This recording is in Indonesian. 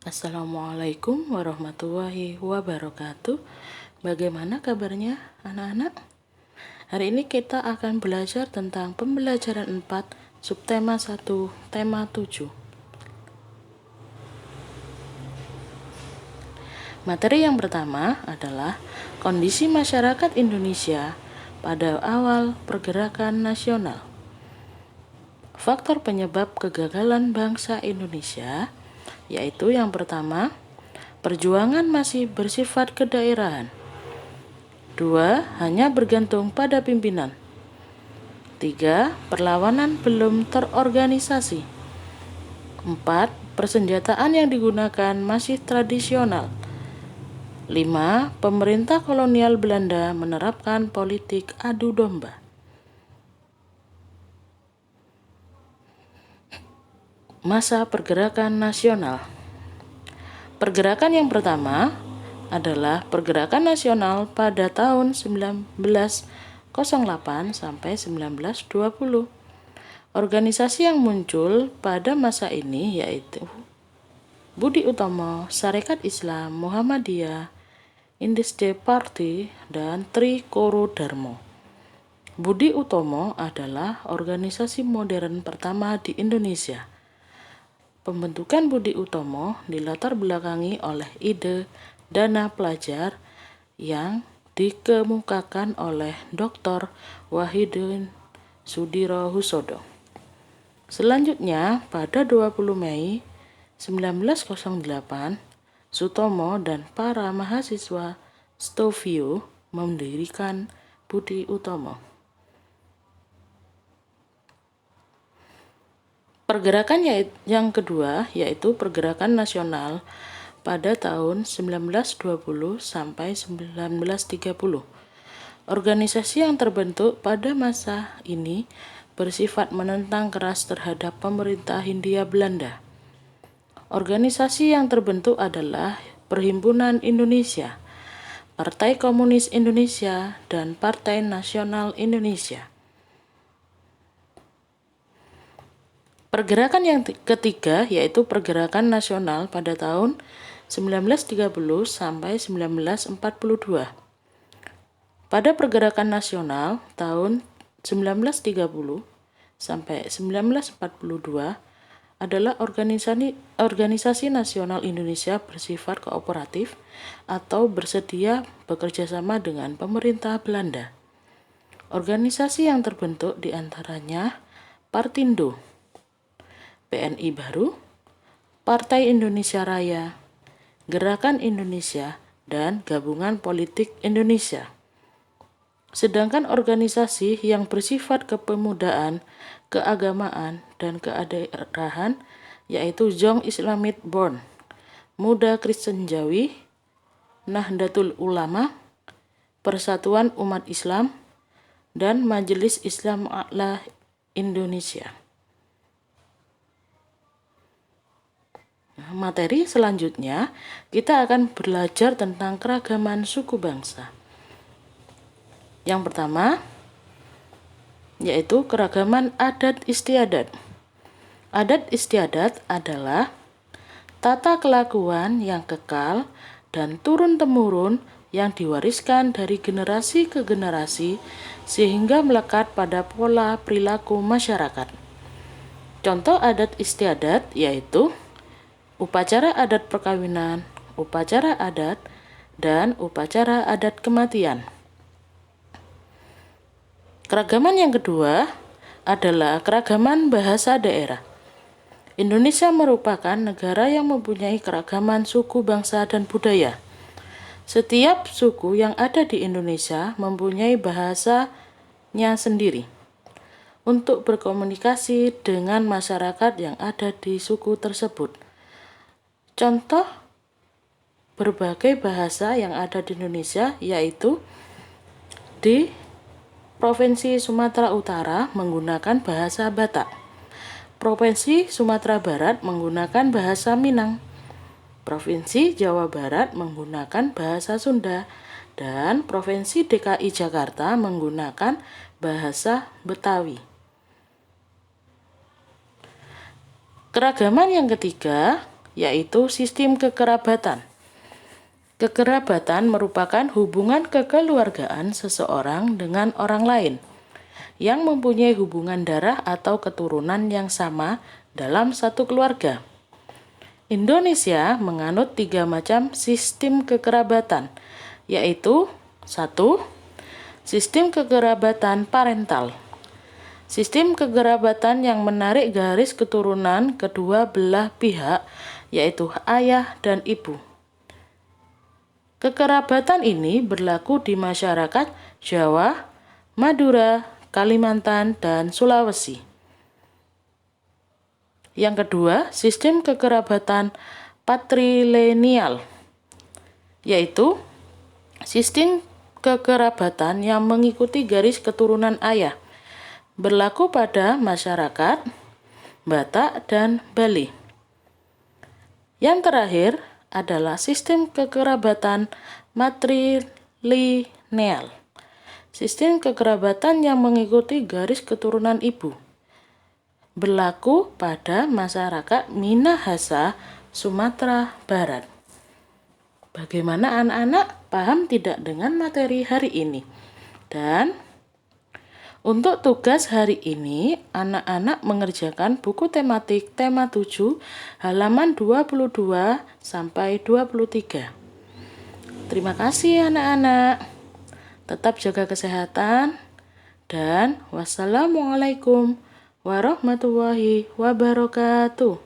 Assalamualaikum warahmatullahi wabarakatuh. Bagaimana kabarnya anak-anak? Hari ini kita akan belajar tentang pembelajaran 4, subtema 1, tema 7. Materi yang pertama adalah kondisi masyarakat Indonesia pada awal pergerakan nasional. Faktor penyebab kegagalan bangsa Indonesia yaitu yang pertama, perjuangan masih bersifat kedaerahan. 2. Hanya bergantung pada pimpinan. 3. Perlawanan belum terorganisasi. 4. Persenjataan yang digunakan masih tradisional. 5. Pemerintah kolonial Belanda menerapkan politik adu domba. Masa pergerakan nasional. Pergerakan yang pertama adalah pergerakan nasional pada tahun 1908 sampai 1920. Organisasi yang muncul pada masa ini yaitu Budi Utomo, Sarekat Islam, Muhammadiyah, Indische Party, dan Trikoro Darmo. Budi Utomo adalah organisasi modern pertama di Indonesia. Pembentukan Budi Utomo dilatar belakangi oleh ide dana pelajar yang dikemukakan oleh Dr. Wahidin Sudirohusodo. Selanjutnya, pada 20 Mei 1908, Sutomo dan para mahasiswa Stovio mendirikan Budi Utomo. Pergerakan yang kedua yaitu pergerakan nasional pada tahun 1920 sampai 1930. Organisasi yang terbentuk pada masa ini bersifat menentang keras terhadap pemerintah Hindia Belanda. Organisasi yang terbentuk adalah Perhimpunan Indonesia, Partai Komunis Indonesia, dan Partai Nasional Indonesia. Pergerakan yang ketiga yaitu pergerakan nasional pada tahun 1930 sampai 1942. Pada pergerakan nasional tahun 1930 sampai 1942 adalah organisasi nasional Indonesia bersifat kooperatif atau bersedia bekerja sama dengan pemerintah Belanda. Organisasi yang terbentuk diantaranya Partindo, PNI Baru, Partai Indonesia Raya, Gerakan Indonesia, dan Gabungan Politik Indonesia. Sedangkan organisasi yang bersifat kepemudaan, keagamaan, dan kedaerahan yaitu Jong Islamit Born, Muda Kristen Jawi, Nahdlatul Ulama, Persatuan Umat Islam, dan Majelis Islam A'la Indonesia. Materi selanjutnya, kita akan belajar tentang keragaman suku bangsa. Yang pertama, yaitu keragaman adat istiadat. Adat istiadat adalah tata kelakuan yang kekal dan turun-temurun yang diwariskan dari generasi ke generasi sehingga melekat pada pola perilaku masyarakat. Contoh adat istiadat yaitu upacara adat perkawinan, upacara adat, dan upacara adat kematian. Keragaman yang kedua adalah keragaman bahasa daerah. Indonesia merupakan negara yang mempunyai keragaman suku, bangsa, dan budaya. Setiap suku yang ada di Indonesia mempunyai bahasanya sendiri untuk berkomunikasi dengan masyarakat yang ada di suku tersebut. Contoh berbagai bahasa yang ada di Indonesia yaitu di Provinsi Sumatera Utara menggunakan bahasa Batak, Provinsi Sumatera Barat menggunakan bahasa Minang, Provinsi Jawa Barat menggunakan bahasa Sunda, dan Provinsi DKI Jakarta menggunakan bahasa Betawi. Keragaman yang ketiga yaitu sistem kekerabatan. Kekerabatan merupakan hubungan kekeluargaan seseorang dengan orang lain yang mempunyai hubungan darah atau keturunan yang sama dalam satu keluarga. Indonesia menganut 3 macam sistem kekerabatan, yaitu 1. Sistem kekerabatan parental. Sistem kekerabatan yang menarik garis keturunan kedua belah pihak, yaitu ayah dan ibu. Kekerabatan ini berlaku di masyarakat Jawa, Madura, Kalimantan, dan Sulawesi. Yang kedua, sistem kekerabatan patrilineal, yaitu sistem kekerabatan yang mengikuti garis keturunan ayah, berlaku pada masyarakat Batak dan Bali. Yang terakhir adalah sistem kekerabatan matrilineal, sistem kekerabatan yang mengikuti garis keturunan ibu, berlaku pada masyarakat Minahasa, Sumatera Barat. Bagaimana anak-anak, paham tidak dengan materi hari ini? Dan untuk tugas hari ini, anak-anak mengerjakan buku tematik tema 7 halaman 22 sampai 23. Terima kasih anak-anak. Tetap jaga kesehatan dan wassalamualaikum warahmatullahi wabarakatuh.